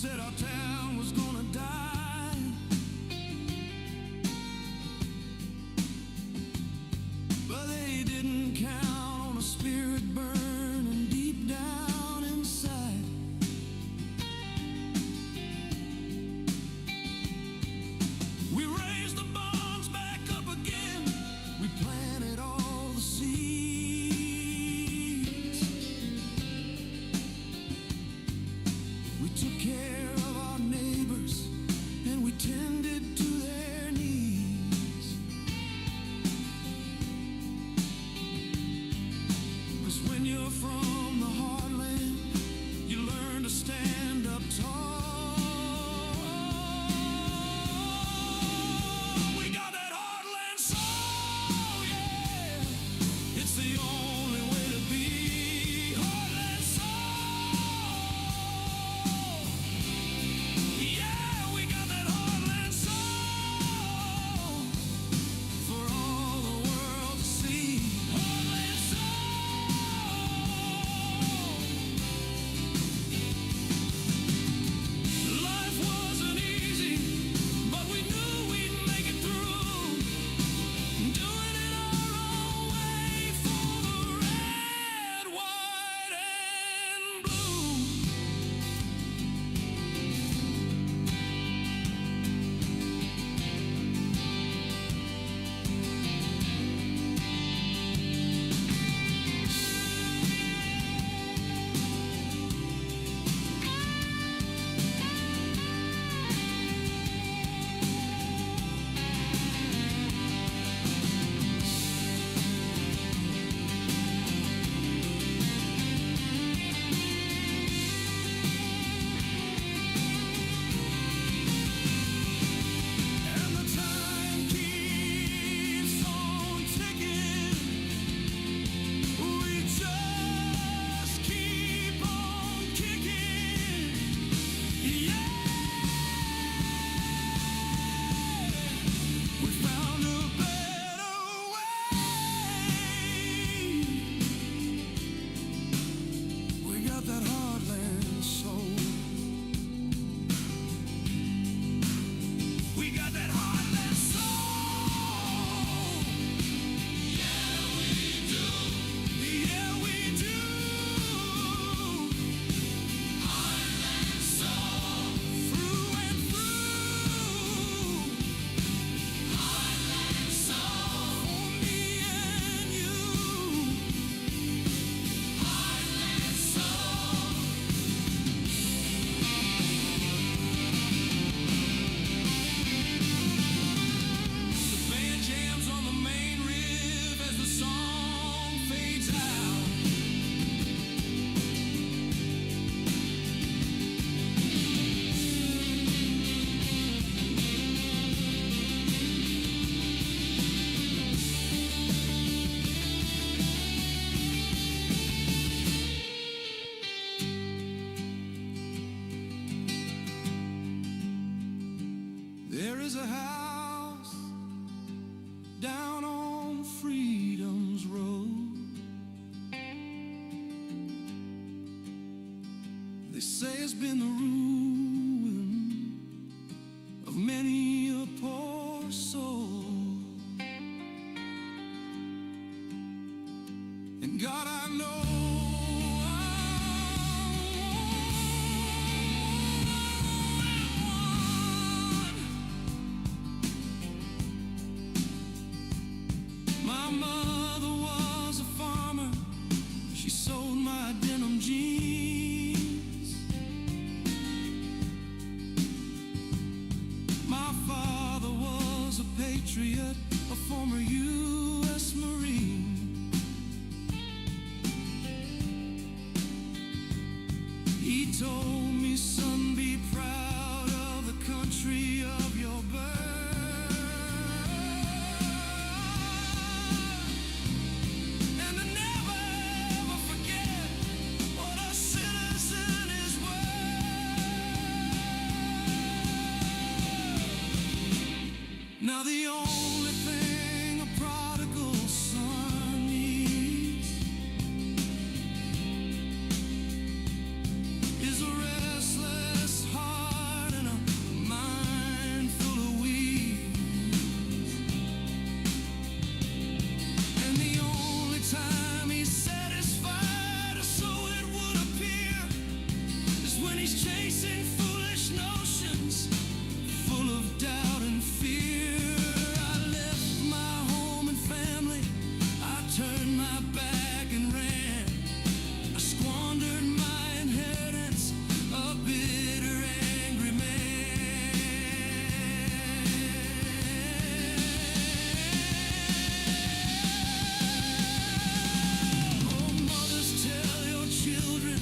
said our town was gonna die. But they didn't count on a spirit burning deep down inside. We raised the bonds back up again. We planted all the seeds. We took care of our neighbors and we tended to their needs. 'Cause when you're from the heartland, you learn to stand up tall. We got that heartland soul, yeah. It's the only way to be. Heartland soul. Yeah, we got that heartland soul for all the world to see. Heartland soul. Life wasn't easy, but we knew we'd make it through. Doing it our own way for the red, white, and blue. And the time keeps on ticking. We just keep on kicking. Yeah, we found a better way. We got that heartland soul. We got that heartland soul. Yeah, we do. Yeah, we do. Heartland soul. Through and through. Heartland soul. For me and you. Heartland soul. The band jams on the main riff as the song fades out. There is a house down on Freedom's Road. They say it's been the ruin of many a poor soul. And God, I know my mother was a farmer. She sold my denim jeans. My father was a patriot, a former U.S. Marine. He told me, son, be proud of the country of your birth, and to never ever forget what a citizen is worth. Now the only thing a prodigal son needs is a restless heart. chasing foolish notions, full of doubt and fear. I left my home and family, I turned my back and ran. I squandered my inheritance, a bitter, angry man. Oh, mothers, tell your children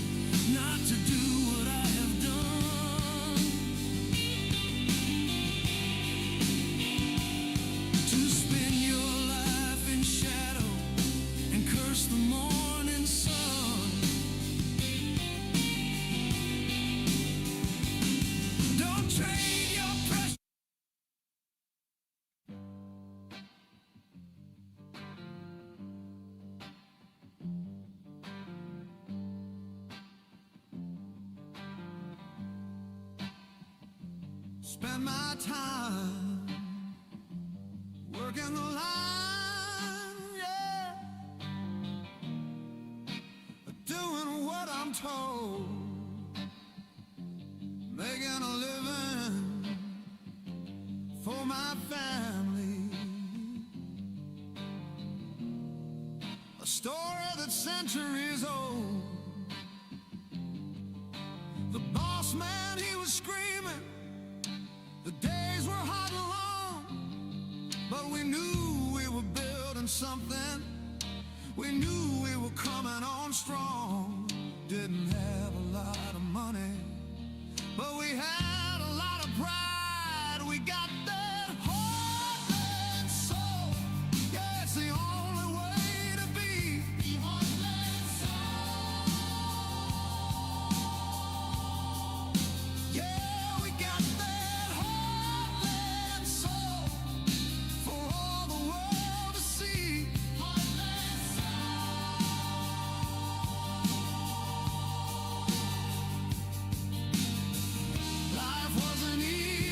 not to do what I have done, to spend your life in shadow and curse the morning sun. Don't trade your precious. Spend my time working the line, yeah, doing what I'm told, making a living for my family. A story that's centuries old. The boss man, he was screaming. The days were hot and long, but we knew we were building something. We knew we were coming on strong. Didn't have a lot of money, but we had a lot of pride. We got that heart and soul. Yeah, it's the only way to be. The heart and soul. Yeah, we got that heart and soul for all the world to see. Heart and soul. Life wasn't easy.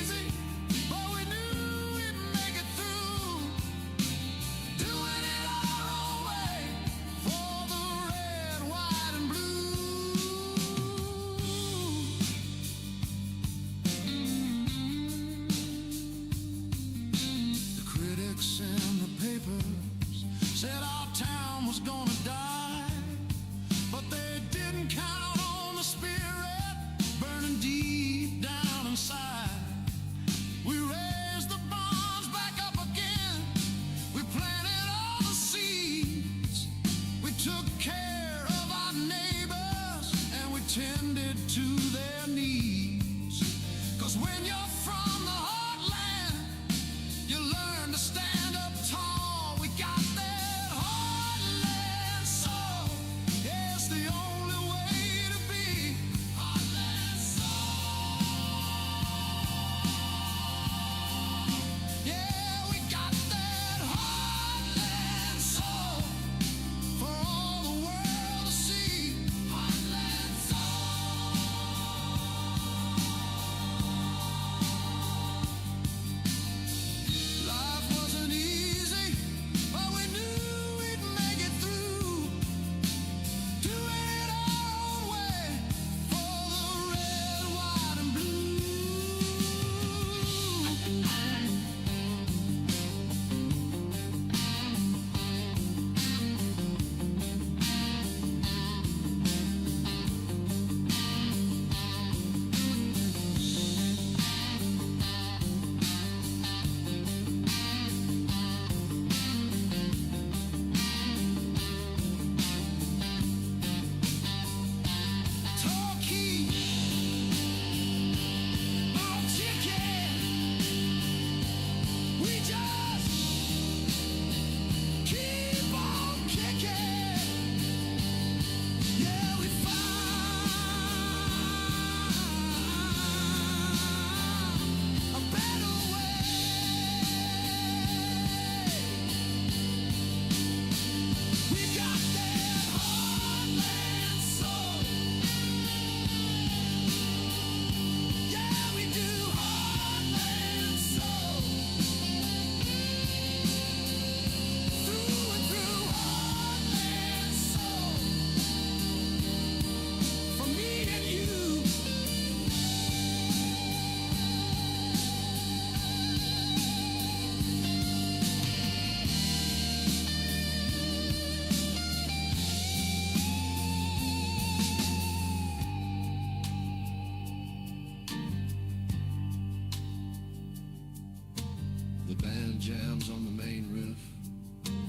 The band jams on the main riff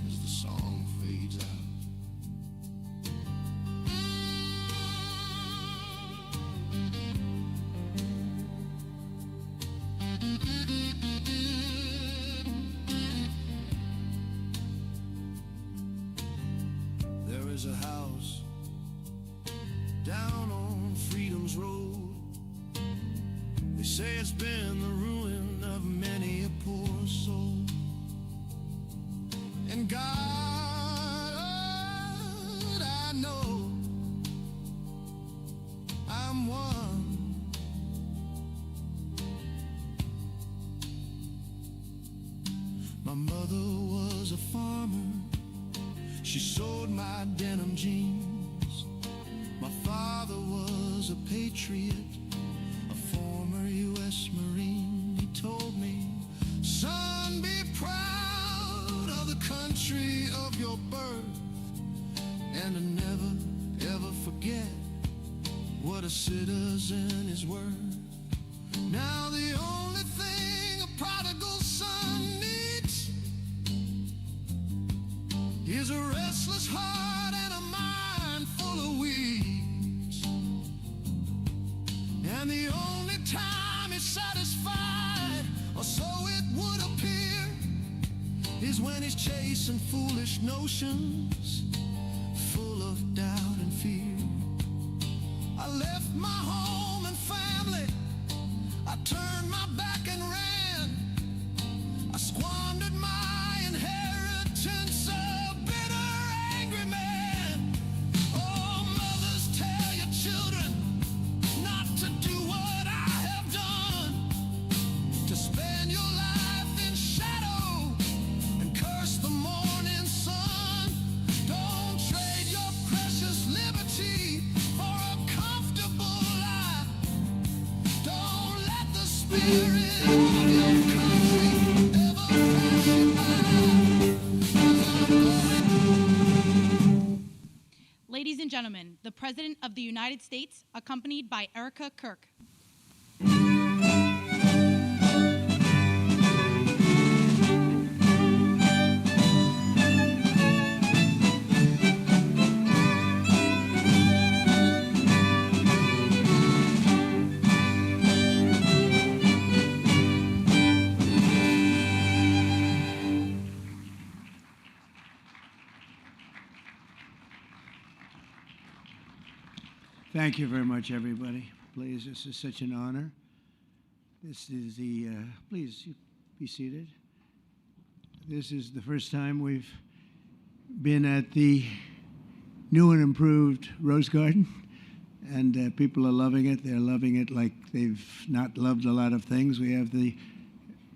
as the song fades out. There is a house down on Freedom's Road. They say it's been the ruin of many a poor soul. And God, I know I'm one. My mother was a farmer. She sewed my denim jeans. My father was a patriot, a former U.S. Marine. He told me, son, be proud of the country of your birth, and to never, ever forget what a citizen is worth. Now the only thing a prodigal son needs is a restless heart and a mind full of weeds. And the only time he's satisfied, or so it would appear, is when he's chasing foolish notions full of doubt and fear. I left my home and family, I turned my back and ran. I squandered my inheritance, a bitter, angry man. Oh, mothers, tell your children not to do what I have done, to spend your life in shadow and curse the morning sun. Don't trade your precious liberty for a comfortable life. Don't let the spirit of your country ever pass you by. 'Cause I'm going. Ladies and gentlemen, the President of the United States, accompanied by Erica Kirk. Thank you very much, everybody. Please, this is such an honor. This is the, please be seated. This is the first time we've been at the new and improved Rose Garden, and people are loving it. They're loving it like they've not loved a lot of things. We have the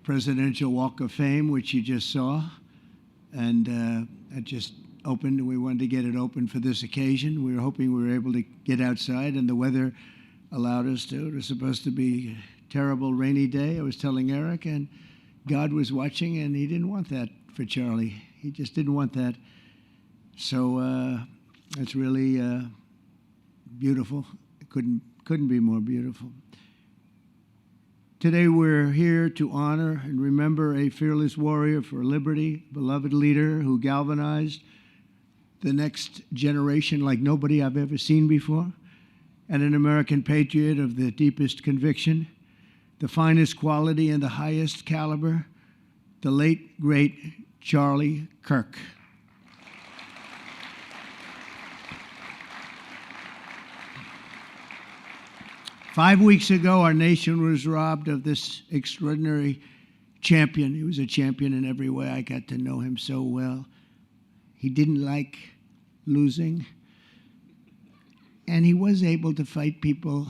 Presidential Walk of Fame, which you just saw, and that just opened. We wanted to get it open for this occasion. We were hoping we were able to get outside, and the weather allowed us to. It was supposed to be a terrible rainy day. I was telling Eric, and God was watching, and he didn't want that for Charlie. He just didn't want that. So it's really beautiful. It couldn't be more beautiful. Today we're here to honor and remember a fearless warrior for liberty, beloved leader who galvanized the next generation like nobody I've ever seen before, and an American patriot of the deepest conviction, the finest quality and the highest caliber, the late, great Charlie Kirk. Five weeks ago, our nation was robbed of this extraordinary champion. He was a champion in every way. I got to know him so well. He didn't like losing, and he was able to fight people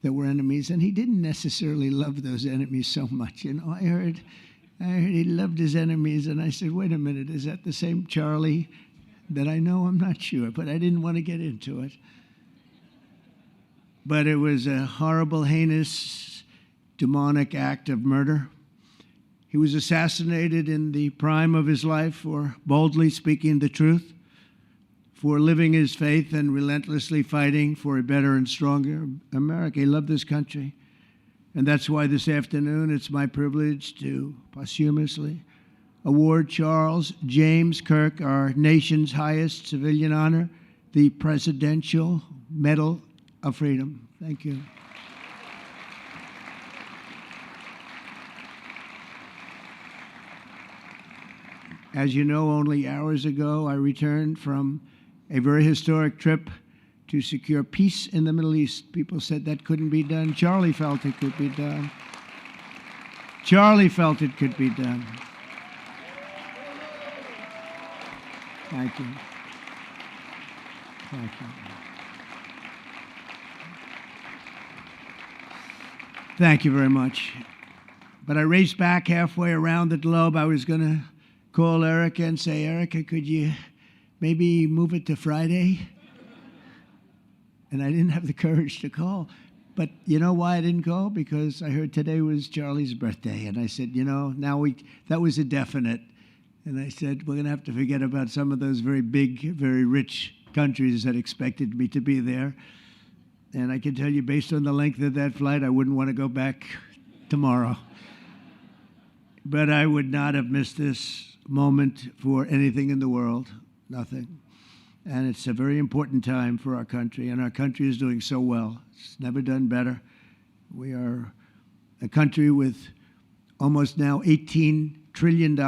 that were enemies, and he didn't necessarily love those enemies so much. You know, I heard he loved his enemies, and I said, wait a minute, is that the same Charlie that I know? I'm not sure, but I didn't want to get into it. But it was a horrible, heinous, demonic act of murder. He was assassinated in the prime of his life for boldly speaking the truth, for living his faith and relentlessly fighting for a better and stronger America. He loved this country. And that's why this afternoon it's my privilege to posthumously award Charles James Kirk, our nation's highest civilian honor, the Presidential Medal of Freedom. Thank you. As you know, only hours ago, I returned from a very historic trip to secure peace in the Middle East. People said that couldn't be done. Charlie felt it could be done. Charlie felt it could be done. Thank you. Thank you. Thank you very much. But I raced back halfway around the globe. I was going to call Erica and say, Erica, could you maybe move it to Friday? And I didn't have the courage to call. But you know why I didn't call? Because I heard today was Charlie's birthday. And I said, that was a definite. And I said, we're going to have to forget about some of those very big, very rich countries that expected me to be there. And I can tell you, based on the length of that flight, I wouldn't want to go back tomorrow. But I would not have missed this moment for anything in the world, nothing. And it's a very important time for our country, and our country is doing so well. It's never done better. We are a country with almost now $18 trillion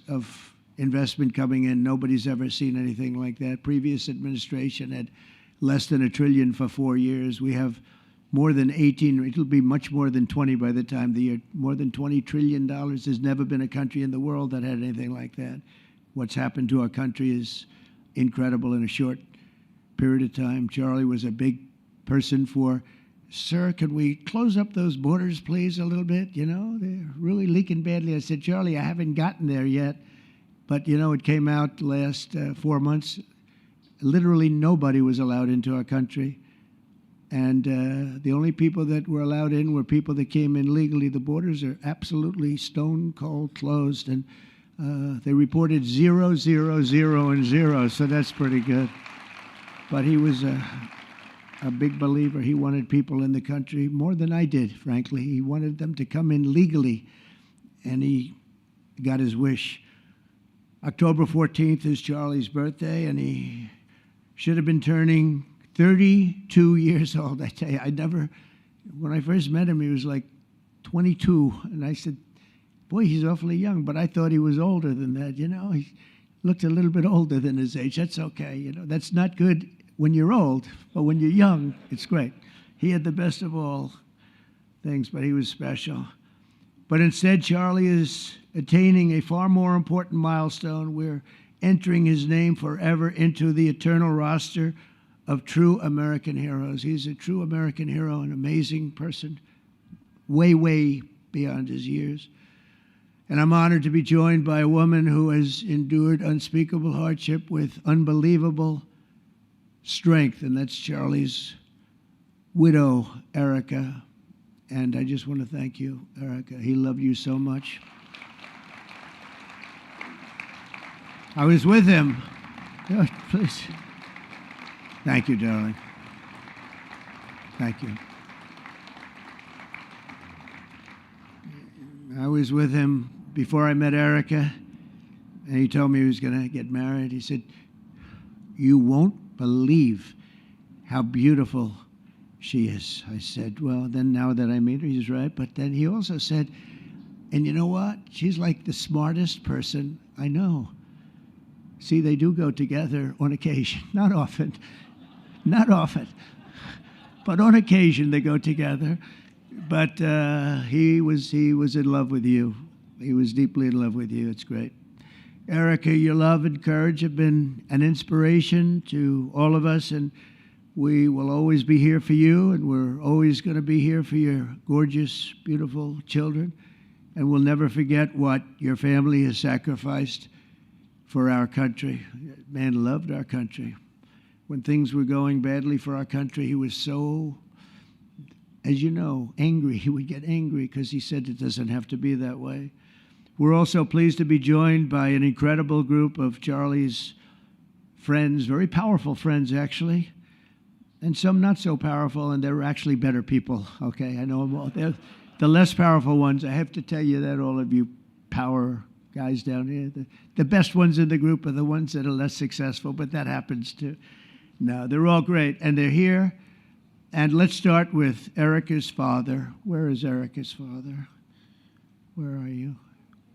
of investment coming in. Nobody's ever seen anything like that. Previous administration had less than $1 trillion for 4 years. We have more than 18, it'll be much more than 20 by the time the year, more than $20 trillion. There's never been a country in the world that had anything like that. What's happened to our country is incredible in a short period of time. Charlie was a big person for, sir, can we close up those borders, please, a little bit? They're really leaking badly. I said, Charlie, I haven't gotten there yet. But, it came out the last 4 months. Literally nobody was allowed into our country. And the only people that were allowed in were people that came in legally. The borders are absolutely stone cold closed. And they reported 0, 0, 0, and 0. So that's pretty good. But he was a big believer. He wanted people in the country more than I did, frankly. He wanted them to come in legally. And he got his wish. October 14th is Charlie's birthday, and he should have been turning 32 years old. I tell you, when I first met him, he was like 22. And I said, boy, he's awfully young. But I thought he was older than that, He looked a little bit older than his age. That's okay, That's not good when you're old, but when you're young, it's great. He had the best of all things, but he was special. But instead, Charlie is attaining a far more important milestone. We're entering his name forever into the eternal roster of true American heroes. He's a true American hero, an amazing person, way, way beyond his years. And I'm honored to be joined by a woman who has endured unspeakable hardship with unbelievable strength, and that's Charlie's widow, Erica. And I just want to thank you, Erica. He loved you so much. I was with him. Oh, please. Thank you, darling. Thank you. I was with him before I met Erica, and he told me he was going to get married. He said, you won't believe how beautiful she is. I said, well, then now that I meet her, he's right. But then he also said, and you know what? She's like the smartest person I know. See, they do go together on occasion. Not often. Not often. But on occasion they go together. But he was in love with you. He was deeply in love with you. It's great. Erica, your love and courage have been an inspiration to all of us, and we will always be here for you, and we're always going to be here for your gorgeous, beautiful children. And we'll never forget what your family has sacrificed for our country. Man loved our country. When things were going badly for our country, he was so, as you know, angry. He would get angry because he said it doesn't have to be that way. We're also pleased to be joined by an incredible group of Charlie's friends, very powerful friends, actually, and some not so powerful, and they're actually better people, okay? I know them all. the less powerful ones. I have to tell you that, all of you power guys down here, the best ones in the group are the ones that are less successful, but that happens too. No, they're all great, and they're here. And let's start with Erica's father. Where is Erica's father? Where are you?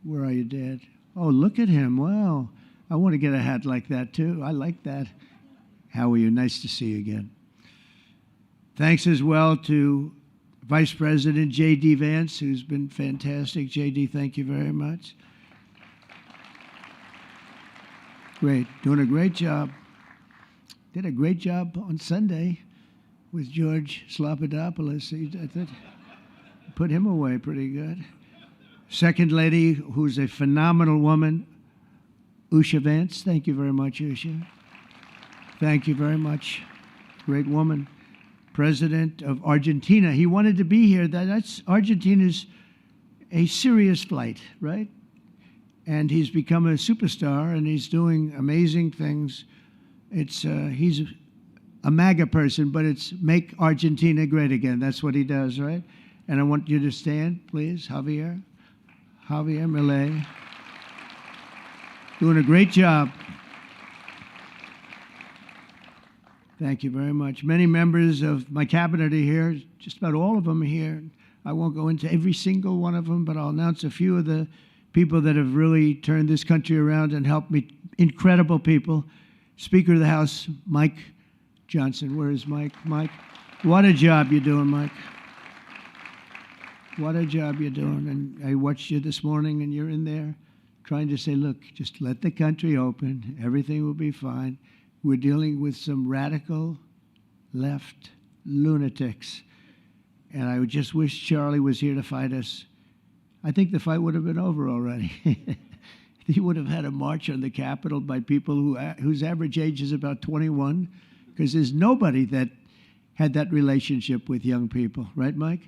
Where are you, Dad? Oh, look at him. Wow. I want to get a hat like that, too. I like that. How are you? Nice to see you again. Thanks as well to Vice President J.D. Vance, who's been fantastic. J.D., thank you very much. Great. Doing a great job. Did a great job on Sunday with George Slopadopoulos. I thought put him away pretty good. Second lady, who's a phenomenal woman, Usha Vance. Thank you very much, Usha. Thank you very much. Great woman. President of Argentina. He wanted to be here. That's Argentina's a serious flight, right? And he's become a superstar, and he's doing amazing things. He's a MAGA person, but it's make Argentina great again. That's what he does, right? And I want you to stand, please, Javier Milei. Doing a great job. Thank you very much. Many members of my cabinet are here. Just about all of them are here. I won't go into every single one of them, but I'll announce a few of the people that have really turned this country around and helped me. Incredible people. Speaker of the House, Mike Johnson. Where is Mike? Mike, what a job you're doing, Mike. What a job you're doing. And I watched you this morning, and you're in there trying to say, look, just let the country open. Everything will be fine. We're dealing with some radical left lunatics. And I just wish Charlie was here to fight us. I think the fight would have been over already. He would have had a march on the Capitol by people whose average age is about 21, because there's nobody that had that relationship with young people. Right, Mike?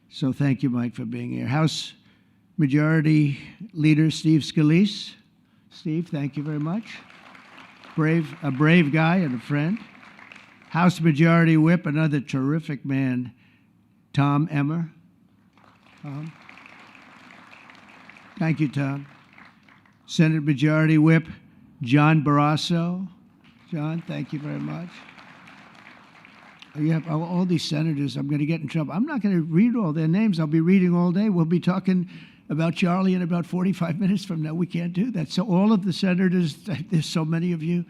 So thank you, Mike, for being here. House Majority Leader Steve Scalise. Steve, thank you very much. A brave guy and a friend. House Majority Whip, another terrific man, Tom Emmer. Tom. Thank you, Tom. Senate Majority Whip, John Barrasso. John, thank you very much. You have all these senators. I'm going to get in trouble. I'm not going to read all their names. I'll be reading all day. We'll be talking about Charlie in about 45 minutes from now. We can't do that. So all of the senators, there's so many of you,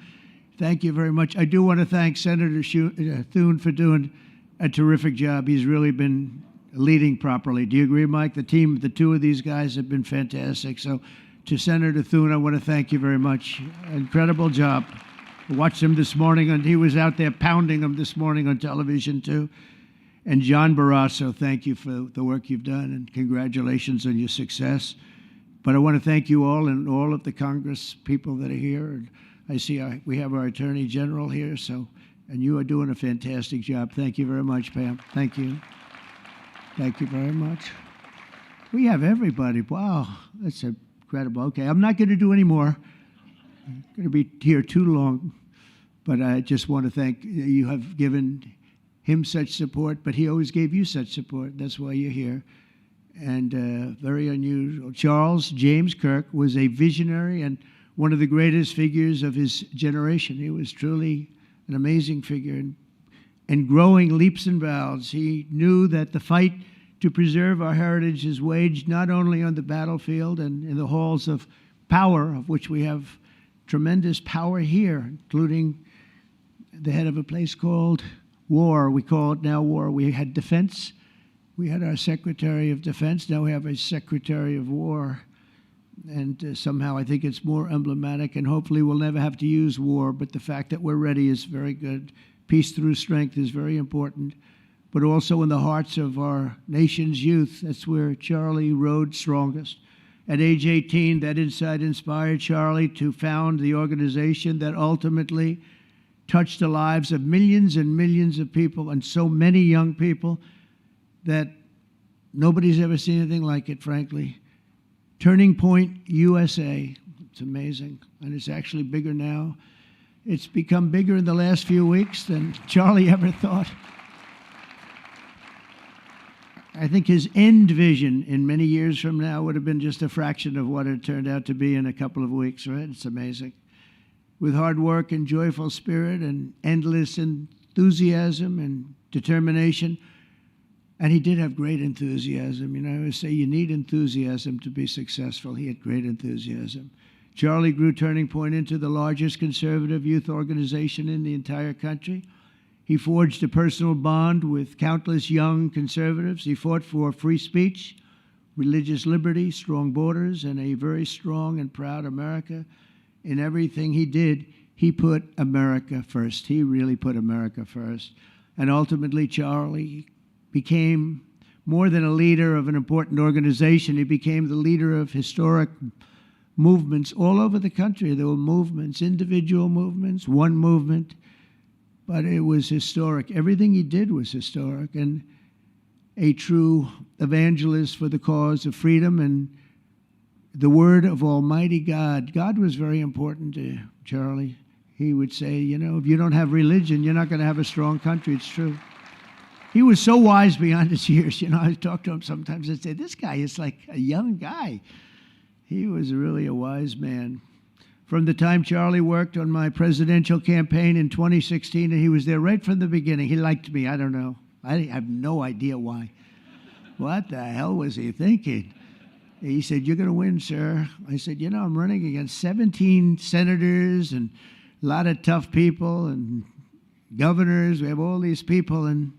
thank you very much. I do want to thank Senator Thune for doing a terrific job. He's really been leading properly. Do you agree, Mike? The team, the two of these guys have been fantastic. So to Senator Thune, I want to thank you very much. Incredible job. I watched him this morning, and he was out there pounding them this morning on television, too. And John Barrasso, thank you for the work you've done, and congratulations on your success. But I want to thank you all and all of the Congress people that are here. And I see we have our Attorney General here, and you are doing a fantastic job. Thank you very much, Pam. Thank you. Thank you very much. We have everybody. Wow, that's incredible. Okay, I'm not going to do any more. I'm going to be here too long, but I just want to thank you. Have given him such support, but he always gave you such support. That's why you're here. And very unusual. Charles James Kirk was a visionary and one of the greatest figures of his generation. He was truly an amazing figure and growing leaps and bounds. He knew that the fight to preserve our heritage is waged not only on the battlefield and in the halls of power, of which we have tremendous power here, including the head of a place called war. We call it now war. We had defense. We had our Secretary of Defense. Now we have a Secretary of War. And somehow I think it's more emblematic, and hopefully we'll never have to use war, but the fact that we're ready is very good. Peace through strength is very important, but also in the hearts of our nation's youth. That's where Charlie rode strongest. At age 18, that insight inspired Charlie to found the organization that ultimately touched the lives of millions and millions of people, and so many young people that nobody's ever seen anything like it, frankly. Turning Point USA. It's amazing, and it's actually bigger now. It's become bigger in the last few weeks than Charlie ever thought. I think his end vision in many years from now would have been just a fraction of what it turned out to be in a couple of weeks, right? It's amazing. With hard work and joyful spirit and endless enthusiasm and determination. And he did have great enthusiasm. You know, I always say you need enthusiasm to be successful. He had great enthusiasm. Charlie grew Turning Point into the largest conservative youth organization in the entire country. He forged a personal bond with countless young conservatives. He fought for free speech, religious liberty, strong borders, and a very strong and proud America. In everything he did, he put America first. He really put America first. And ultimately, Charlie became more than a leader of an important organization. He became the leader of historic movements all over the country. There were movements, individual movements, one movement, but it was historic. Everything he did was historic, and a true evangelist for the cause of freedom and the word of Almighty God. God was very important to Charlie. He would say, you know, if you don't have religion, you're not going to have a strong country. It's true. He was so wise beyond his years. You know, I talk to him sometimes and say, this guy is like a young guy. He was really a wise man. From the time Charlie worked on my presidential campaign in 2016, and he was there right from the beginning. He liked me. I don't know. I have no idea why. What the hell was he thinking? He said, you're going to win, sir. I said, you know, I'm running against 17 senators and a lot of tough people and governors. We have all these people. And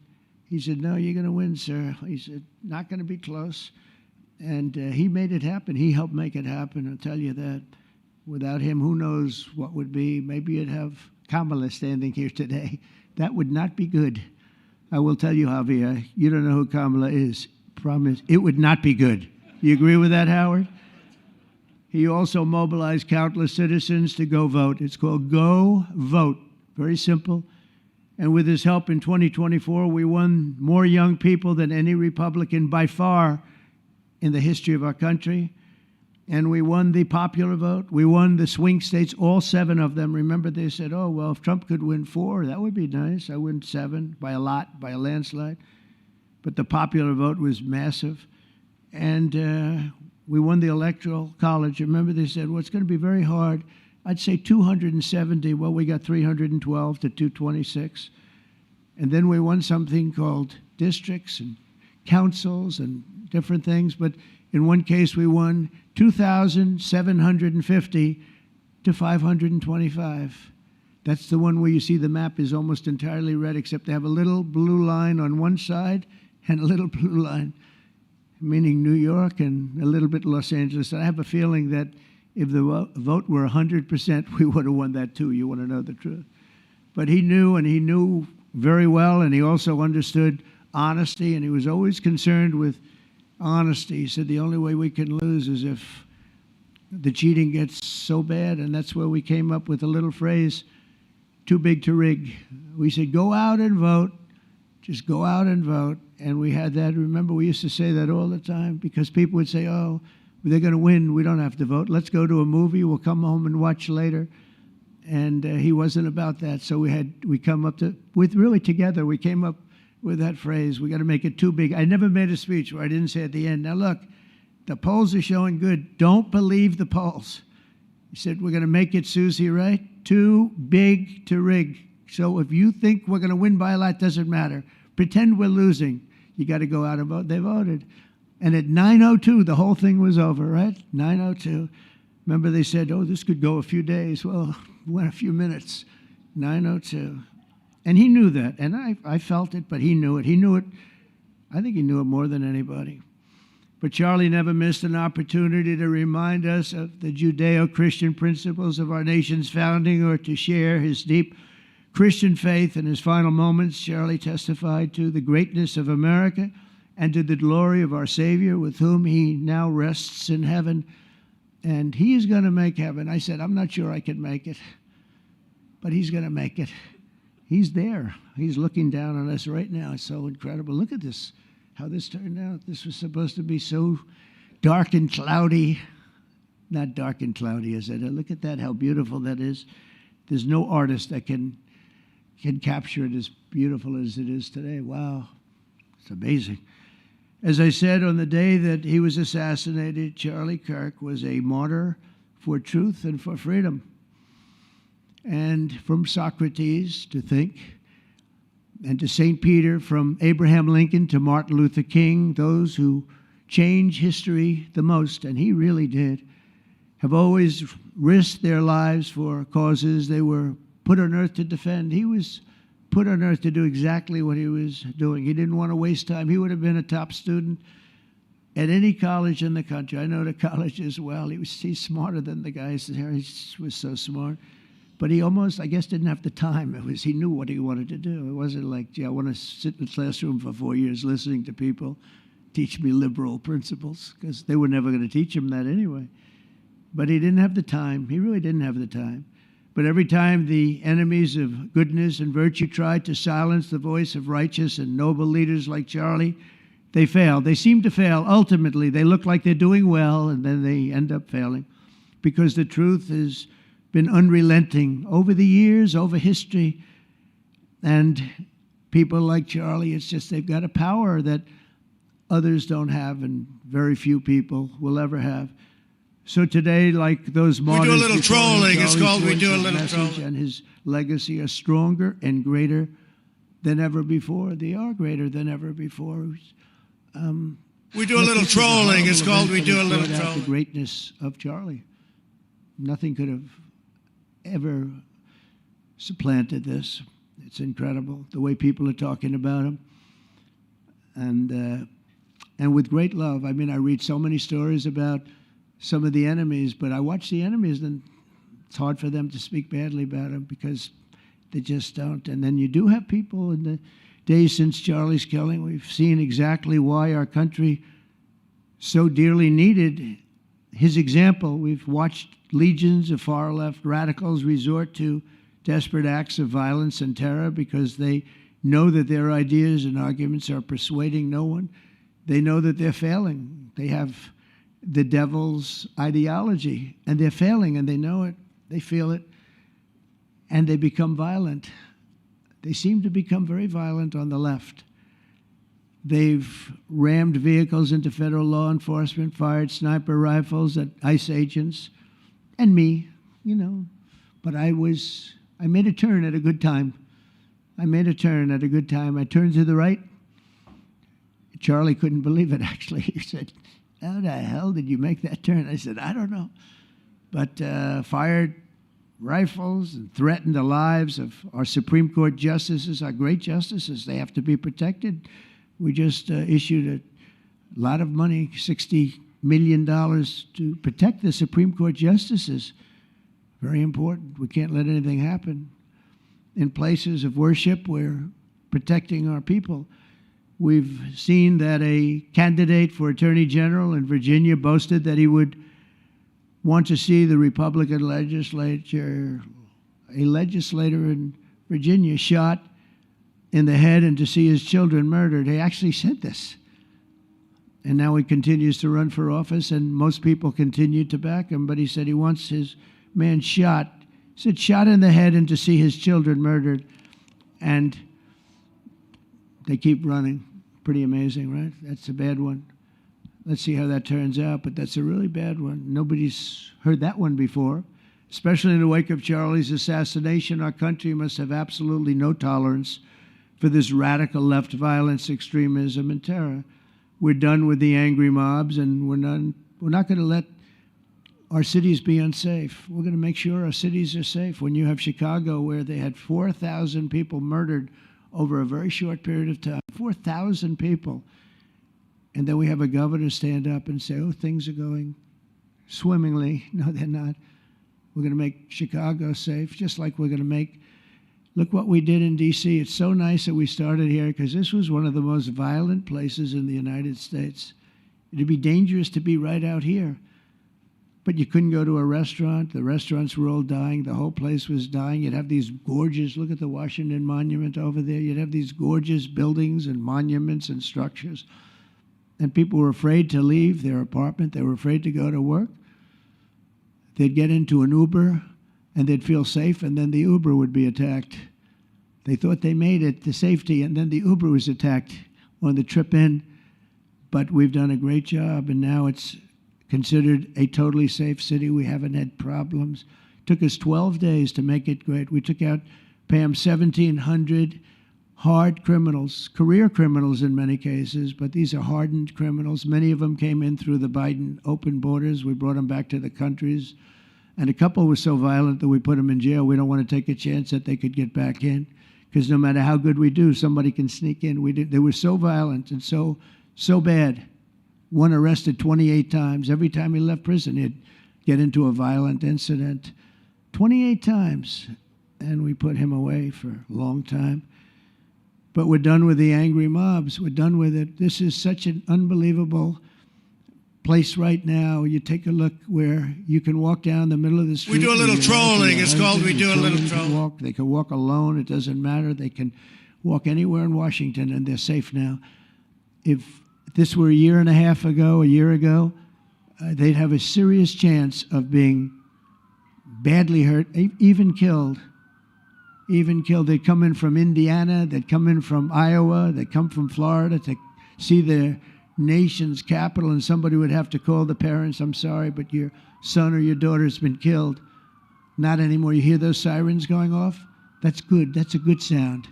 he said, no, you're going to win, sir. He said, not going to be close. And he made it happen. He helped make it happen, I'll tell you that. Without him, who knows what would be. Maybe you'd have Kamala standing here today. That would not be good. I will tell you, Javier, you don't know who Kamala is. Promise, it would not be good. You agree with that, Howard? He also mobilized countless citizens to go vote. It's called Go Vote. Very simple. And with his help in 2024, we won more young people than any Republican by far in the history of our country. And we won the popular vote. We won the swing states, all 7 of them. Remember, they said, oh, well, if Trump could win 4, that would be nice. I win 7 by a lot, by a landslide. But the popular vote was massive. And we won the Electoral College. Remember, they said, well, it's going to be very hard. I'd say 270. Well, we got 312 to 226. And then we won something called districts and councils and different things. But in one case, we won 2,750 to 525. That's the one where you see the map is almost entirely red, except they have a little blue line on one side and a little blue line, meaning New York and a little bit Los Angeles. And I have a feeling that if the vote were 100%, we would have won that too. You want to know the truth. But he knew, and he knew very well, and he also understood honesty, and he was always concerned with honesty. He said the only way we can lose is if the cheating gets so bad, and that's where we came up with a little phrase, too big to rig. We said, go out and vote. Just go out and vote. And we had that. Remember, we used to say that all the time because people would say, oh, they're going to win. We don't have to vote. Let's go to a movie. We'll come home and watch later. And he wasn't about that. So we come up to, really together, we came up with that phrase, we got to make it too big. I never made a speech where I didn't say at the end, now look, the polls are showing good. Don't believe the polls. He said, we're going to make it, Susie, right? Too big to rig. So if you think we're going to win by a lot, doesn't matter. Pretend we're losing. You got to go out and vote. They voted. And at 9:02, the whole thing was over, right? 9:02. Remember they said, oh, this could go a few days. Well, it went a few minutes. 9:02. And he knew that, and I felt it, but he knew it. He knew it. I think he knew it more than anybody. But Charlie never missed an opportunity to remind us of the Judeo-Christian principles of our nation's founding or to share his deep Christian faith. In his final moments, Charlie testified to the greatness of America and to the glory of our Savior, with whom he now rests in heaven. And he is going to make heaven. I said, I'm not sure I can make it, but he's going to make it. He's there. He's looking down on us right now. It's so incredible. Look at this, how this turned out. This was supposed to be so dark and cloudy. Not dark and cloudy, is it? Look at that, how beautiful that is. There's no artist that can capture it as beautiful as it is today. Wow, it's amazing. As I said, on the day that he was assassinated, Charlie Kirk was a martyr for truth and for freedom. And from Socrates to think, and to St. Peter, from Abraham Lincoln to Martin Luther King, those who change history the most, and he really did, have always risked their lives for causes they were put on earth to defend. He was put on earth to do exactly what he was doing. He didn't want to waste time. He would have been a top student at any college in the country. I know the college as well. He's smarter than the guys there. He was so smart. But he almost, I guess, didn't have the time. He knew what he wanted to do. It wasn't like, gee, I want to sit in the classroom for 4 years listening to people teach me liberal principles, because they were never going to teach him that anyway. But he didn't have the time. He really didn't have the time. But every time the enemies of goodness and virtue tried to silence the voice of righteous and noble leaders like Charlie, they failed. They seem to fail. Ultimately, they look like they're doing well, and then they end up failing, because the truth has been unrelenting over the years, over history. And people like Charlie, it's just they've got a power that others don't have, and very few people will ever have. So today, like those martyrs, we do a little trolling. It's called We Do a Little Trolling. And his legacy are stronger and greater than ever before. They are greater than ever before. We do a little trolling. It's called We Do a Little Trolling. The greatness of Charlie. Nothing could have ever supplanted this. It's incredible the way people are talking about him, and with great love. I mean, I read so many stories about some of the enemies, but I watch the enemies, and it's hard for them to speak badly about him because they just don't. And then you do have people in the days since Charlie's killing. We've seen exactly why our country so dearly needed his example. We've watched legions of far-left radicals resort to desperate acts of violence and terror because they know that their ideas and arguments are persuading no one. They know that they're failing. They have the devil's ideology, and they're failing, and they know it. They feel it, and they become violent. They seem to become very violent on the left. They've rammed vehicles into federal law enforcement, fired sniper rifles at ICE agents, and me, But I made a turn at a good time. I turned to the right. Charlie couldn't believe it, actually. He said, how the hell did you make that turn? I said, I don't know. But fired rifles and threatened the lives of our Supreme Court justices, our great justices. They have to be protected. We just issued a lot of money, $60 million, to protect the Supreme Court justices. Very important. We can't let anything happen. In places of worship, we're protecting our people. We've seen that a candidate for Attorney General in Virginia boasted that he would want to see the Republican legislature, a legislator in Virginia, shot in the head and to see his children murdered. He actually said this. And now he continues to run for office, and most people continue to back him, but he said he wants his man shot. He said shot in the head and to see his children murdered. And they keep running. Pretty amazing, right? That's a bad one. Let's see how that turns out, but that's a really bad one. Nobody's heard that one before. Especially in the wake of Charlie's assassination, our country must have absolutely no tolerance for this radical left violence, extremism, and terror. We're done with the angry mobs, and we're not going to let our cities be unsafe. We're going to make sure our cities are safe. When you have Chicago, where they had 4,000 people murdered over a very short period of time, 4,000 people, and then we have a governor stand up and say, oh, things are going swimmingly. No, they're not. We're going to make Chicago safe, just like we're going to make, look what we did in D.C. It's so nice that we started here, because this was one of the most violent places in the United States. It'd be dangerous to be right out here. But you couldn't go to a restaurant. The restaurants were all dying. The whole place was dying. You'd have these gorgeous, look at the Washington Monument over there. You'd have these gorgeous buildings and monuments and structures. And people were afraid to leave their apartment. They were afraid to go to work. They'd get into an Uber, and they'd feel safe, and then the Uber would be attacked. They thought they made it to safety, and then the Uber was attacked on the trip in. but we've done a great job, and now it's considered a totally safe city. We haven't had problems. Took us 12 days to make it great. We took out, Pam, 1,700 hard criminals, career criminals in many cases, but these are hardened criminals. Many of them came in through the Biden open borders. We brought them back to the countries. And a couple were so violent that we put them in jail. We don't want to take a chance that they could get back in, because no matter how good we do, somebody can sneak in. They were so violent and so bad. One arrested 28 times. Every time he left prison, he'd get into a violent incident. 28 times. And we put him away for a long time. But we're done with the angry mobs. We're done with it. This is such an unbelievable place right now. You take a look where you can walk down the middle of the street. We do a little and trolling. It's called We the Do a Little children can Trolling. walk. They can walk alone. It doesn't matter. They can walk anywhere in Washington, and they're safe now. If this were a year ago, they'd have a serious chance of being badly hurt, even killed. They'd come in from Indiana, they'd come in from Iowa, they'd come from Florida to see their nation's capital, and somebody would have to call the parents, I'm sorry, but your son or your daughter's been killed. Not anymore. You hear those sirens going off? That's good. That's a good sound.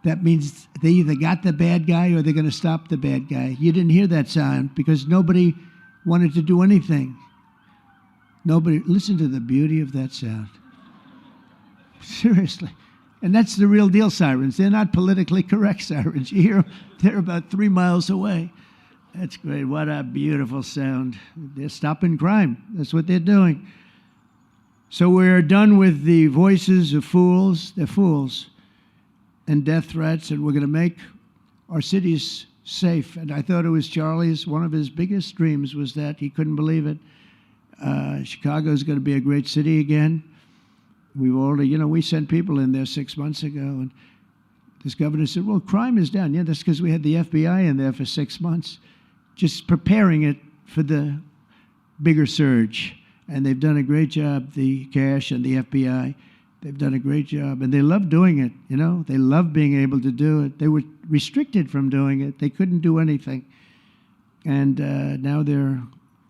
That means they either got the bad guy or they're going to stop the bad guy. You didn't hear that sound because nobody wanted to do anything. Nobody, listen to the beauty of that sound. Seriously. And that's the real deal sirens. They're not politically correct sirens. You hear them, they're about 3 miles away. That's great. What a beautiful sound. They're stopping crime. That's what they're doing. So we're done with the voices of fools. They're fools. And death threats, and we're going to make our cities safe. And I thought it was Charlie's, one of his biggest dreams was that. He couldn't believe it. Chicago's going to be a great city again. We've already, we sent people in there 6 months ago, and this governor said, well, crime is down. Yeah, that's because we had the FBI in there for 6 months, just preparing it for the bigger surge. And they've done a great job, the cash and the FBI. They've done a great job, and they love doing it, They love being able to do it. They were restricted from doing it. They couldn't do anything. And now they're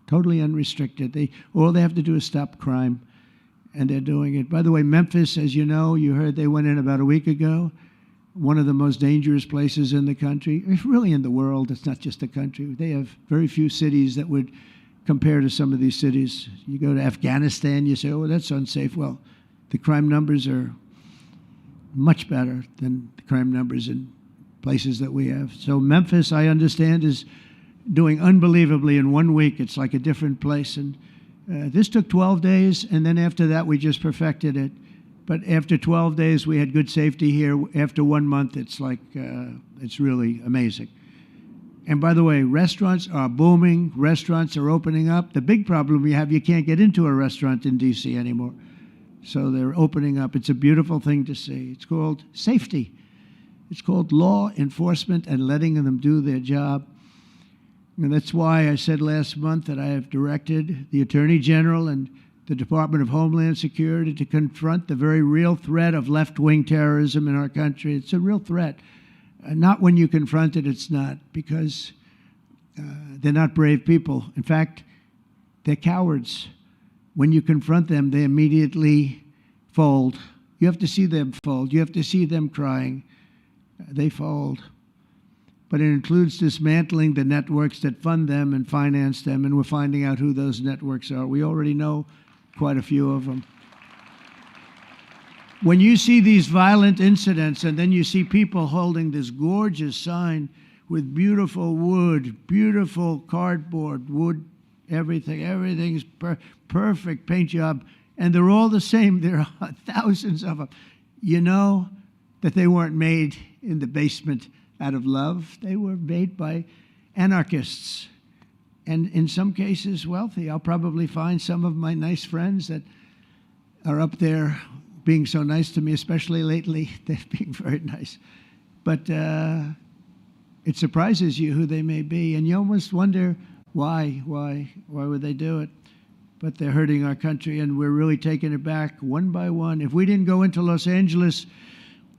totally unrestricted. All they have to do is stop crime, and they're doing it. By the way, Memphis, as you know, you heard they went in about a week ago, one of the most dangerous places in the country, really in the world. It's not just the country. They have very few cities that would compare to some of these cities. You go to Afghanistan, you say, oh, that's unsafe. Well, the crime numbers are much better than the crime numbers in places that we have. So Memphis, I understand, is doing unbelievably in 1 week. It's like a different place. And this took 12 days, and then after that, we just perfected it. But after 12 days, we had good safety here. After 1 month, it's like, it's really amazing. And by the way, restaurants are booming. Restaurants are opening up. The big problem we have, you can't get into a restaurant in D.C. anymore. So they're opening up. It's a beautiful thing to see. It's called safety. It's called law enforcement and letting them do their job. And that's why I said last month that I have directed the Attorney General and the Department of Homeland Security to confront the very real threat of left-wing terrorism in our country. It's a real threat. Not when you confront it, it's not, because they're not brave people. In fact, they're cowards. When you confront them, they immediately fold. You have to see them fold. You have to see them crying. They fold. But it includes dismantling the networks that fund them and finance them, and we're finding out who those networks are. We already know quite a few of them. When you see these violent incidents, and then you see people holding this gorgeous sign with beautiful wood, beautiful cardboard, wood, everything's perfect paint job, and they're all the same. There are thousands of them. You know that they weren't made in the basement out of love. They were made by anarchists, and in some cases wealthy. I'll probably find some of my nice friends that are up there being so nice to me, especially lately. They're being very nice. But it surprises you who they may be, and you almost wonder why would they do it? But they're hurting our country, and we're really taking it back one by one. If we didn't go into Los Angeles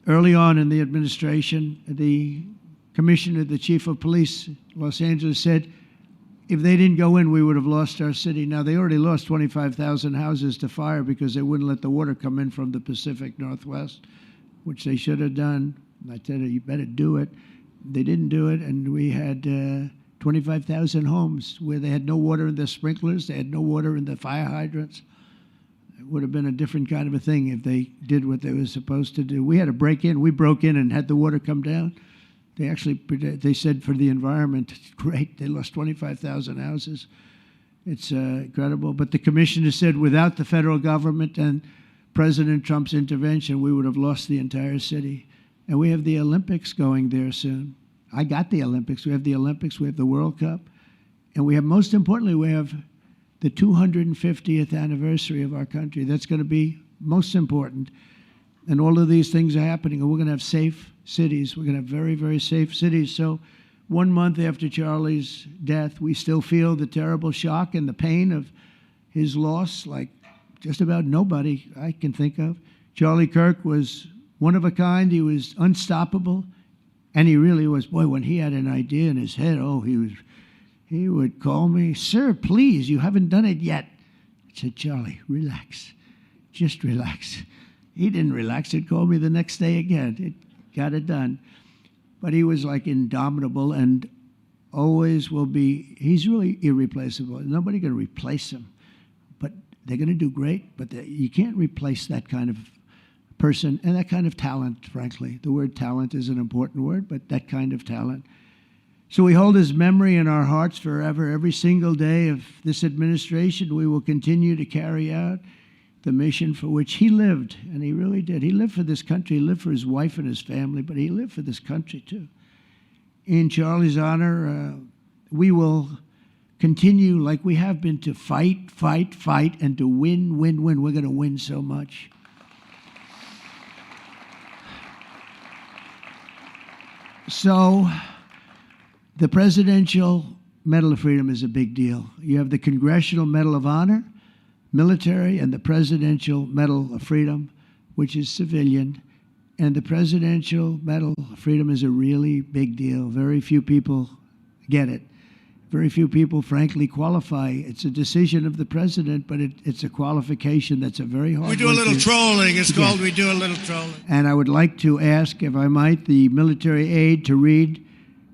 early on in the administration, the commissioner, the chief of police, Los Angeles, said if they didn't go in, we would have lost our city. Now, they already lost 25,000 houses to fire because they wouldn't let the water come in from the Pacific Northwest, which they should have done. I said, you better do it. They didn't do it, and we had 25,000 homes where they had no water in their sprinklers, they had no water in the fire hydrants. It would have been a different kind of a thing if they did what they were supposed to do. We had to break in. We broke in and had the water come down. They said for the environment, great, they lost 25,000 houses. It's incredible. But the commissioner said without the federal government and President Trump's intervention, we would have lost the entire city. And we have the Olympics going there soon. I got the Olympics. We have the Olympics. We have the World Cup. And we have, most importantly, we have the 250th anniversary of our country. That's going to be most important. And all of these things are happening. And we're going to have safe cities. We're going to have very, very safe cities. So 1 month after Charlie's death, we still feel the terrible shock and the pain of his loss, like just about nobody I can think of. Charlie Kirk was one of a kind. He was unstoppable. And he really was. Boy, when he had an idea in his head, he would call me, sir, please, you haven't done it yet. I said, Charlie, relax. Just relax. He didn't relax. He'd call me the next day again. It got it done. But he was like indomitable and always will be. He's really irreplaceable. Nobody can replace him. But they're going to do great. But you can't replace that kind of person and that kind of talent, frankly. The word talent is an important word, but that kind of talent. So we hold his memory in our hearts forever. Every single day of this administration, we will continue to carry out the mission for which he lived, and he really did. He lived for this country. He lived for his wife and his family, but he lived for this country too. In Charlie's honor, we will continue like we have been to fight, fight, fight, and to win, win, win. We're going to win so much. So the Presidential Medal of Freedom is a big deal. You have the Congressional Medal of Honor, military, and the Presidential Medal of Freedom, which is civilian. And the Presidential Medal of Freedom is a really big deal. Very few people get it. Very few people, frankly, qualify. It's a decision of the president, but it's a qualification that's a very hard one. We do a little trolling. It's called We Do a Little Trolling. And I would like to ask, if I might, the military aide to read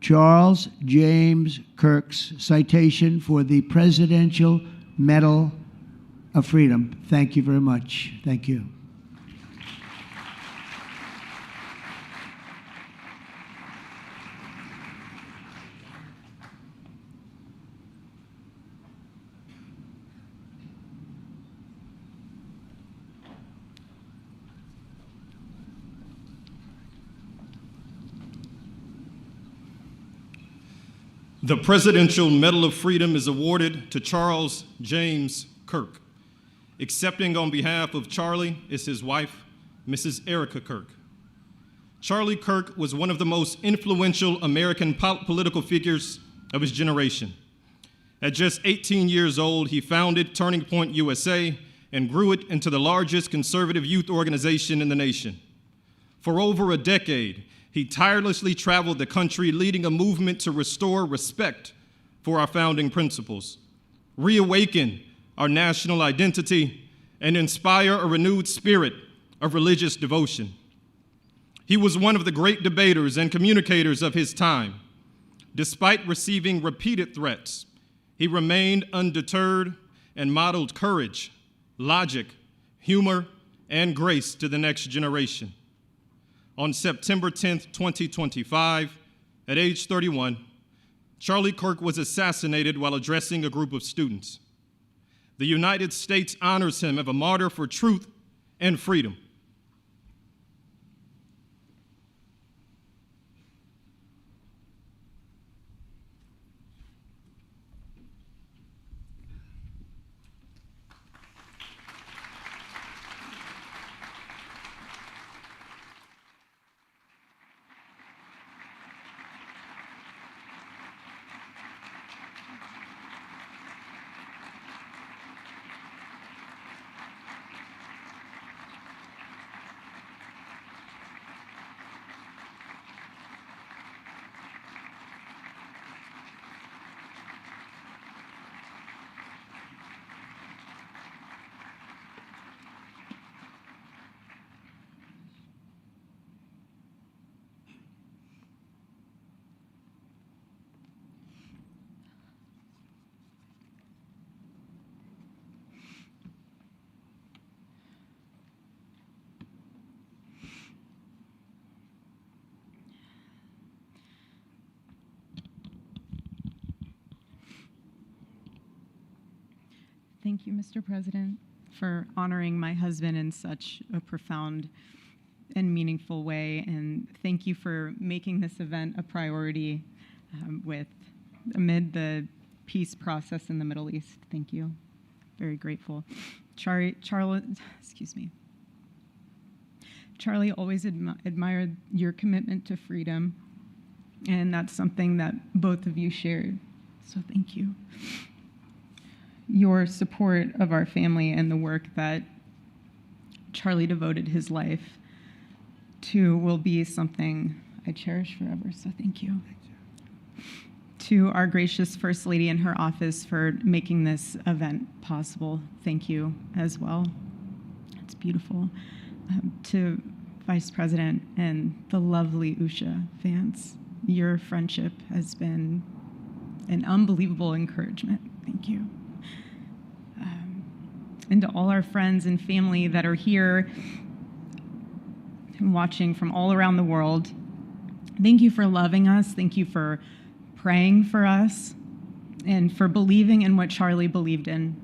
Charles James Kirk's citation for the Presidential Medal of Freedom. Thank you very much. Thank you. The Presidential Medal of Freedom is awarded to Charles James Kirk. Accepting on behalf of Charlie is his wife, Mrs. Erica Kirk. Charlie Kirk was one of the most influential American political figures of his generation. At just 18 years old, he founded Turning Point USA and grew it into the largest conservative youth organization in the nation. For over a decade, he tirelessly traveled the country, leading a movement to restore respect for our founding principles, reawaken our national identity, and inspire a renewed spirit of religious devotion. He was one of the great debaters and communicators of his time. Despite receiving repeated threats, he remained undeterred and modeled courage, logic, humor, and grace to the next generation. On September 10th, 2025, at age 31, Charlie Kirk was assassinated while addressing a group of students. The United States honors him as a martyr for truth and freedom. Thank you, Mr. President, for honoring my husband in such a profound and meaningful way. And thank you for making this event a priority amid the peace process in the Middle East. Thank you. Very grateful. Charlie always admired your commitment to freedom, and that's something that both of you shared. So thank you. Your support of our family and the work that Charlie devoted his life to will be something I cherish forever, so thank you. To our gracious First Lady in her office for making this event possible, thank you as well. It's beautiful. To Vice President and the lovely Usha Vance, your friendship has been an unbelievable encouragement. Thank you. And to all our friends and family that are here and watching from all around the world, thank you for loving us. Thank you for praying for us and for believing in what Charlie believed in.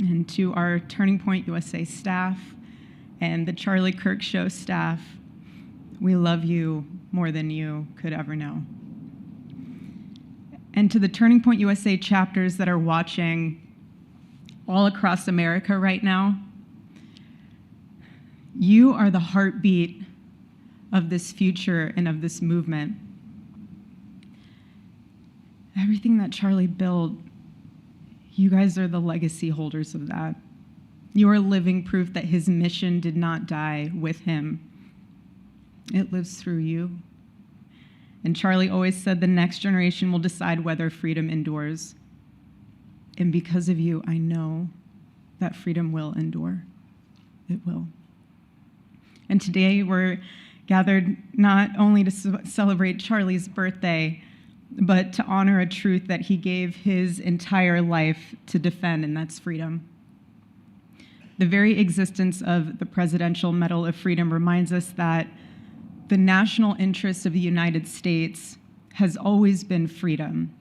And to our Turning Point USA staff and the Charlie Kirk Show staff, we love you more than you could ever know. And to the Turning Point USA chapters that are watching all across America right now, you are the heartbeat of this future and of this movement. Everything that Charlie built, you guys are the legacy holders of that. You are living proof that his mission did not die with him. It lives through you. And Charlie always said the next generation will decide whether freedom endures. And because of you, I know that freedom will endure. It will. And today we're gathered not only to celebrate Charlie's birthday, but to honor a truth that he gave his entire life to defend, and that's freedom. The very existence of the Presidential Medal of Freedom reminds us that the national interest of the United States has always been freedom.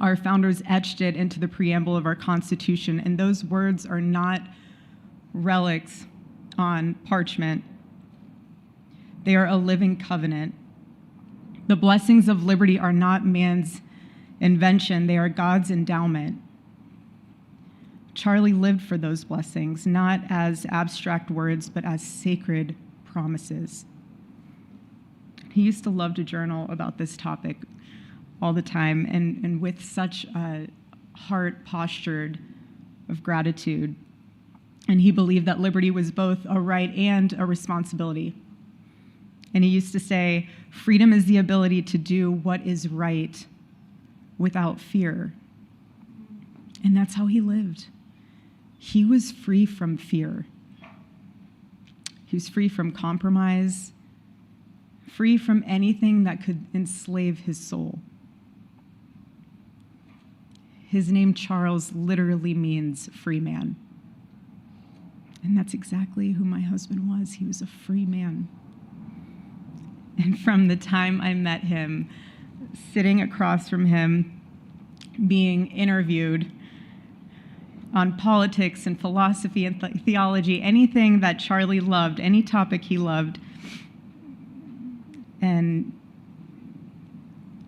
Our founders etched it into the preamble of our Constitution, and those words are not relics on parchment. They are a living covenant. The blessings of liberty are not man's invention, they are God's endowment. Charlie lived for those blessings, not as abstract words, but as sacred promises. He used to love to journal about this topic all the time, and with such a heart postured of gratitude. And he believed that liberty was both a right and a responsibility. And he used to say, freedom is the ability to do what is right without fear. And that's how he lived. He was free from fear. He was free from compromise, free from anything that could enslave his soul. His name, Charles, literally means free man. And that's exactly who my husband was. He was a free man. And from the time I met him, sitting across from him, being interviewed on politics and philosophy and theology, anything that Charlie loved, any topic he loved, and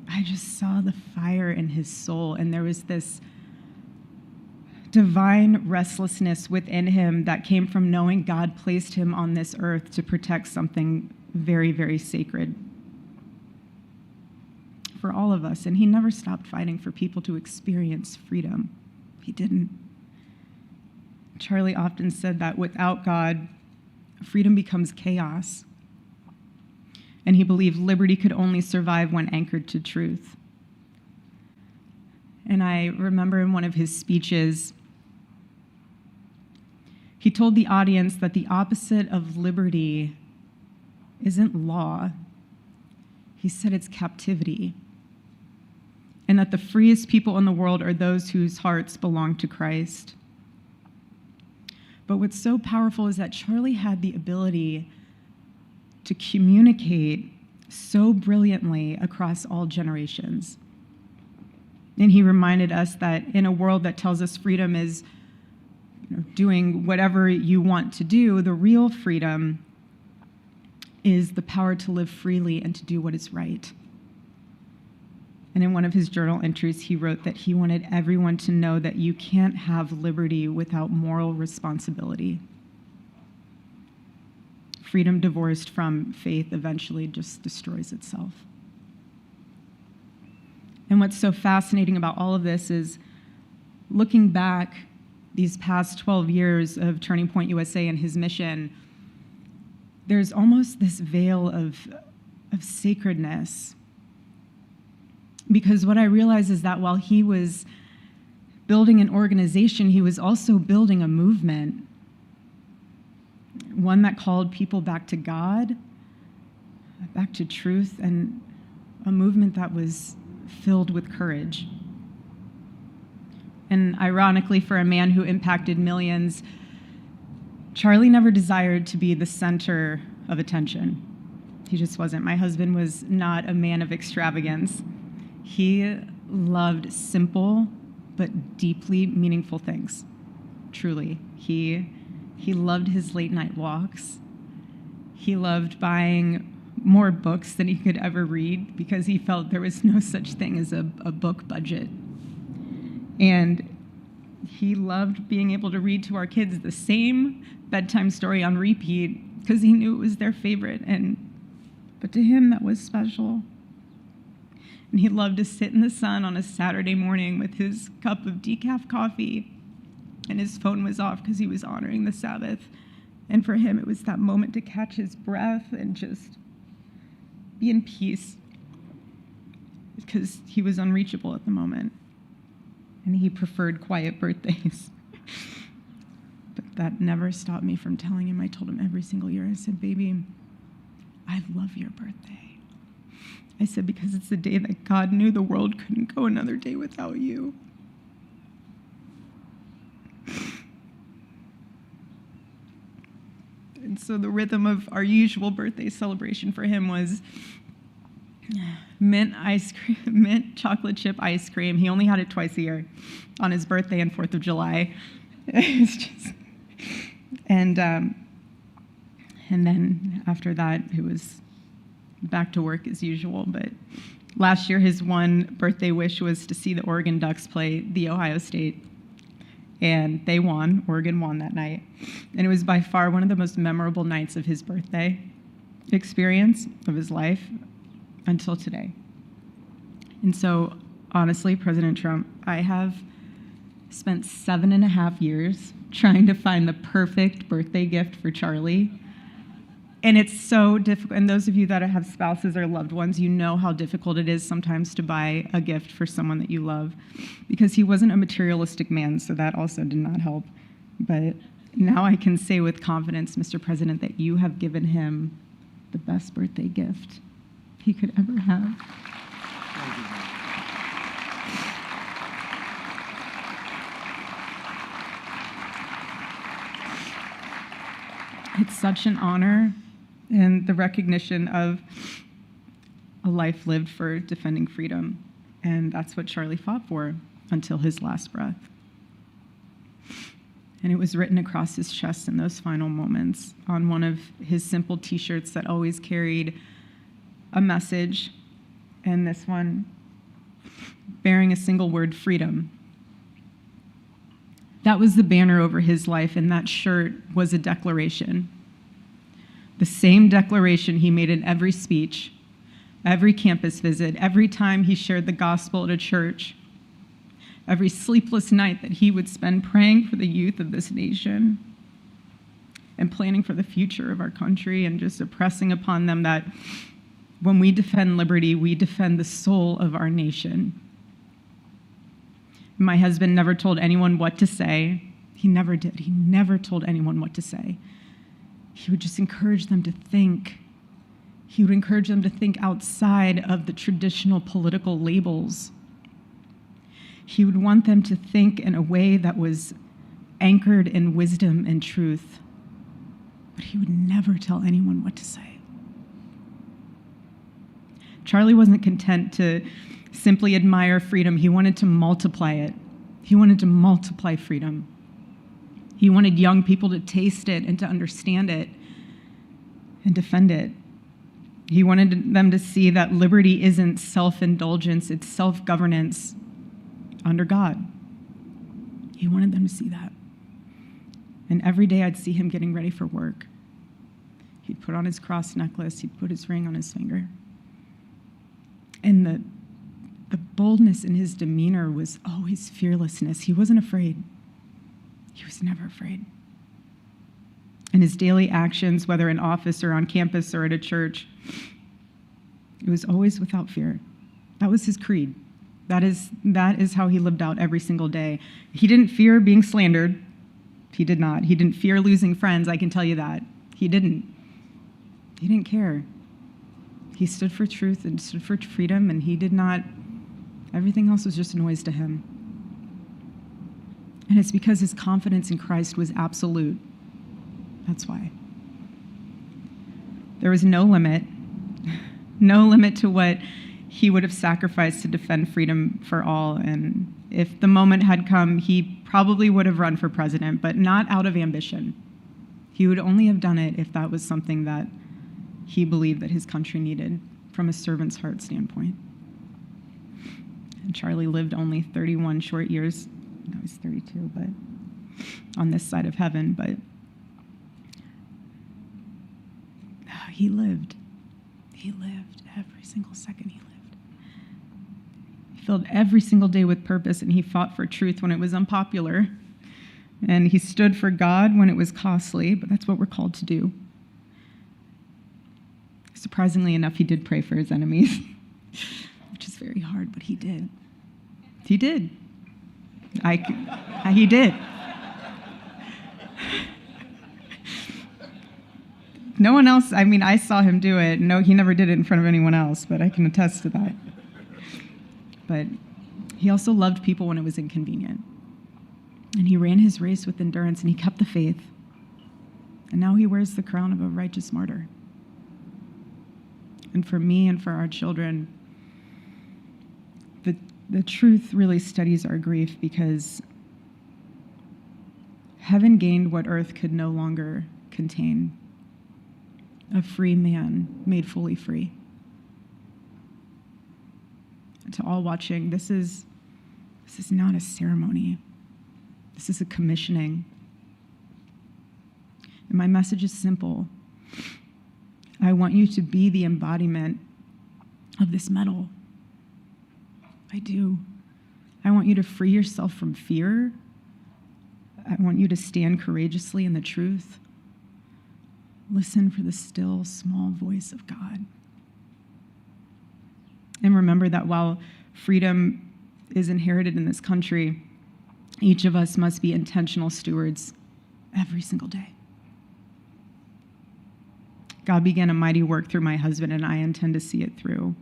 I just saw the fire in his soul, and there was this divine restlessness within him that came from knowing God placed him on this earth to protect something very, very sacred for all of us. And he never stopped fighting for people to experience freedom. He didn't. Charlie often said that without God, freedom becomes chaos. And he believed liberty could only survive when anchored to truth. And I remember in one of his speeches, he told the audience that the opposite of liberty isn't law. He said it's captivity. And that the freest people in the world are those whose hearts belong to Christ. But what's so powerful is that Charlie had the ability to communicate so brilliantly across all generations. And he reminded us that in a world that tells us freedom is doing whatever you want to do, the real freedom is the power to live freely and to do what is right. And in one of his journal entries, he wrote that he wanted everyone to know that you can't have liberty without moral responsibility. Freedom divorced from faith eventually just destroys itself. And what's so fascinating about all of this is looking back these past 12 years of Turning Point USA and his mission, there's almost this veil of sacredness. Because what I realize is that while he was building an organization, he was also building a movement, one that called people back to God, back to truth, and a movement that was filled with courage. And ironically, for a man who impacted millions, Charlie never desired to be the center of attention. He just wasn't. My husband was not a man of extravagance. He loved simple but deeply meaningful things, truly. He loved his late night walks. He loved buying more books than he could ever read because he felt there was no such thing as a book budget. And he loved being able to read to our kids the same bedtime story on repeat because he knew it was their favorite. But to him, that was special. And he loved to sit in the sun on a Saturday morning with his cup of decaf coffee, and his phone was off because he was honoring the Sabbath. And for him, it was that moment to catch his breath and just be in peace because he was unreachable at the moment. And he preferred quiet birthdays. But that never stopped me from telling him. I told him every single year, I said, baby, I love your birthday. I said, because it's the day that God knew the world couldn't go another day without you. And so the rhythm of our usual birthday celebration for him was mint ice cream, mint chocolate chip ice cream. He only had it twice a year, on his birthday and 4th of July. It's just, and then after that, it was back to work as usual. But last year, his one birthday wish was to see the Oregon Ducks play the Ohio State. And they won. Oregon won that night. And it was by far one of the most memorable nights of his birthday experience of his life until today. And so, honestly, President Trump, I have spent 7.5 years trying to find the perfect birthday gift for Charlie. And it's so difficult. And those of you that have spouses or loved ones, you know how difficult it is sometimes to buy a gift for someone that you love, because he wasn't a materialistic man, so that also did not help. But now I can say with confidence, Mr. President, that you have given him the best birthday gift he could ever have. It's such an honor and the recognition of a life lived for defending freedom. And that's what Charlie fought for until his last breath. And it was written across his chest in those final moments on one of his simple t-shirts that always carried a message, and this one bearing a single word, freedom. That was the banner over his life, and that shirt was a declaration. The same declaration he made in every speech, every campus visit, every time he shared the gospel at a church, every sleepless night that he would spend praying for the youth of this nation and planning for the future of our country, and just impressing upon them that when we defend liberty, we defend the soul of our nation. My husband never told anyone what to say. He never did. He never told anyone what to say. He would just encourage them to think. He would encourage them to think outside of the traditional political labels. He would want them to think in a way that was anchored in wisdom and truth. But he would never tell anyone what to say. Charlie wasn't content to simply admire freedom. He wanted to multiply it. He wanted to multiply freedom. He wanted young people to taste it and to understand it and defend it. He wanted them to see that liberty isn't self-indulgence, it's self-governance under God. He wanted them to see that. And every day I'd see him getting ready for work. He'd put on his cross necklace, he'd put his ring on his finger. And the boldness in his demeanor was always fearlessness. He wasn't afraid. He was never afraid. In his daily actions, whether in office or on campus or at a church, it was always without fear. That was his creed. That is how he lived out every single day. He didn't fear being slandered. He did not. He didn't fear losing friends, I can tell you that. He didn't. He didn't care. He stood for truth and stood for freedom, and he did not, everything else was just noise to him. And it's because his confidence in Christ was absolute. That's why. There was no limit to what he would have sacrificed to defend freedom for all. And if the moment had come, he probably would have run for president, but not out of ambition. He would only have done it if that was something that he believed that his country needed from a servant's heart standpoint. And Charlie lived only 31 short years. No, he's 32, but on this side of heaven, but he lived. He lived every single second he lived. He filled every single day with purpose, and he fought for truth when it was unpopular. And he stood for God when it was costly, but that's what we're called to do. Surprisingly enough, he did pray for his enemies, which is very hard, but he did. He did. He did. No one else, I saw him do it. No, he never did it in front of anyone else, but I can attest to that. But he also loved people when it was inconvenient. And he ran his race with endurance, and he kept the faith. And now he wears the crown of a righteous martyr. And for me and for our children, the truth really steadies our grief, because heaven gained what earth could no longer contain: a free man made fully free. To all watching, this is not a ceremony. This is a commissioning. And my message is simple. I want you to be the embodiment of this medal. I do. I want you to free yourself from fear. I want you to stand courageously in the truth. Listen for the still, small voice of God. And remember that while freedom is inherited in this country, each of us must be intentional stewards every single day. God began a mighty work through my husband, and I intend to see it through.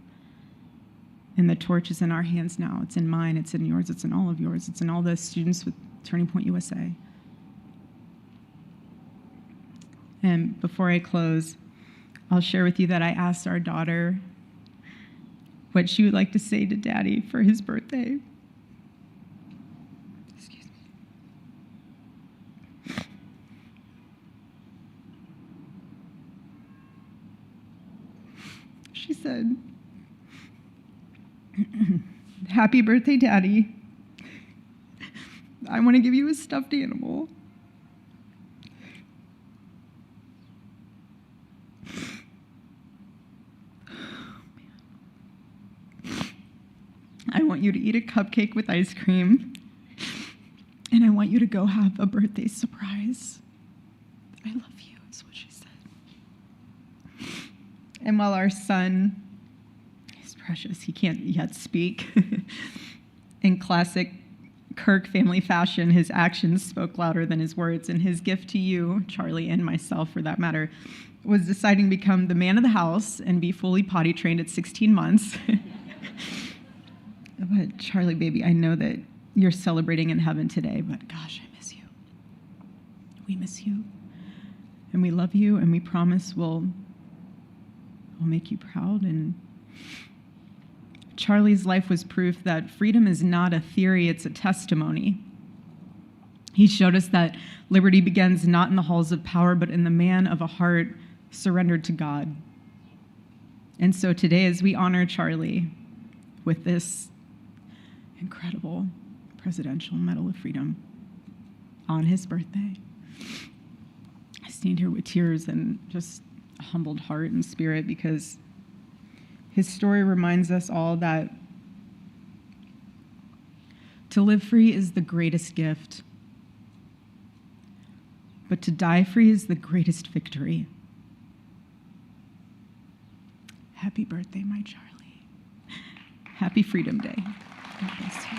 And the torch is in our hands now. It's in mine, it's in yours, it's in all of yours, it's in all the students with Turning Point USA. And before I close, I'll share with you that I asked our daughter what she would like to say to Daddy for his birthday. Excuse me. She said, "Happy birthday, Daddy. I want to give you a stuffed animal. I want you to eat a cupcake with ice cream, and I want you to go have a birthday surprise. I love you," is what she said. And while our son, he's precious, he can't yet speak, in classic Kirk family fashion, his actions spoke louder than his words, and his gift to you, Charlie, and myself for that matter, was deciding to become the man of the house and be fully potty trained at 16 months. But Charlie, baby, I know that you're celebrating in heaven today, but gosh, I miss you. We miss you, and we love you, and we promise we'll make you proud and Charlie's life was proof that freedom is not a theory, it's a testimony. He showed us that liberty begins not in the halls of power, but in the man of a heart surrendered to God. And so today, as we honor Charlie with this incredible Presidential Medal of Freedom on his birthday, I stand here with tears and just a humbled heart and spirit, because his story reminds us all that to live free is the greatest gift, but to die free is the greatest victory. Happy birthday, my Charlie. Happy Freedom Day. God bless you.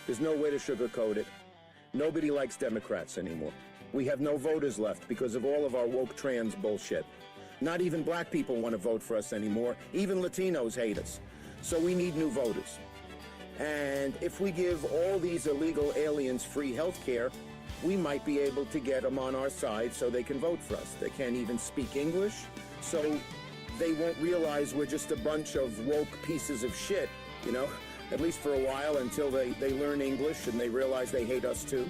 There's no way to sugarcoat it. Nobody likes Democrats anymore. We have no voters left because of all of our woke trans bullshit. Not even black people want to vote for us anymore. Even Latinos hate us. So we need new voters. And if we give all these illegal aliens free health care, we might be able to get them on our side so they can vote for us. They can't even speak English, so they won't realize we're just a bunch of woke pieces of shit, you know? At least for a while, until they learn English and they realize they hate us too.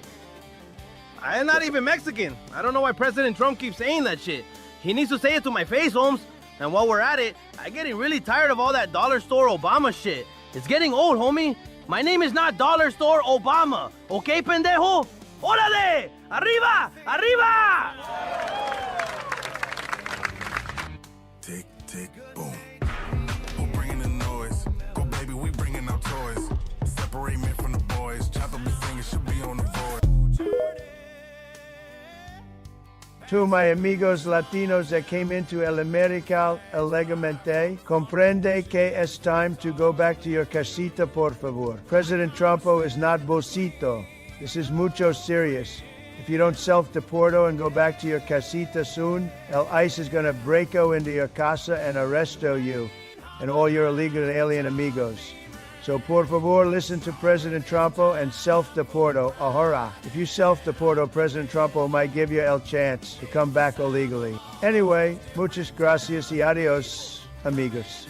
I am not even Mexican. I don't know why President Trump keeps saying that shit. He needs to say it to my face, Holmes. And while we're at it, I'm getting really tired of all that dollar store Obama shit. It's getting old, homie. My name is not Dollar Store Obama. Okay, pendejo? Órale! Arriba! Arriba! Tick, tick, boom. Who bringing the noise? Go, baby, we bringing our toys. Separate men from the boys. Chop up the singing, should be on the board. To my amigos Latinos that came into El Americal Elegamente, comprende que es time to go back to your casita, por favor. President Trumpo is not bolsito. This is mucho serious. If you don't self-deporto and go back to your casita soon, El ICE is going to breako into your casa and arresto you and all your illegal and alien amigos. So, por favor, listen to President Trumpo and self-deporto. Ahora. If you self-deporto, President Trumpo might give you el chance to come back illegally. Anyway, muchas gracias y adios, amigos.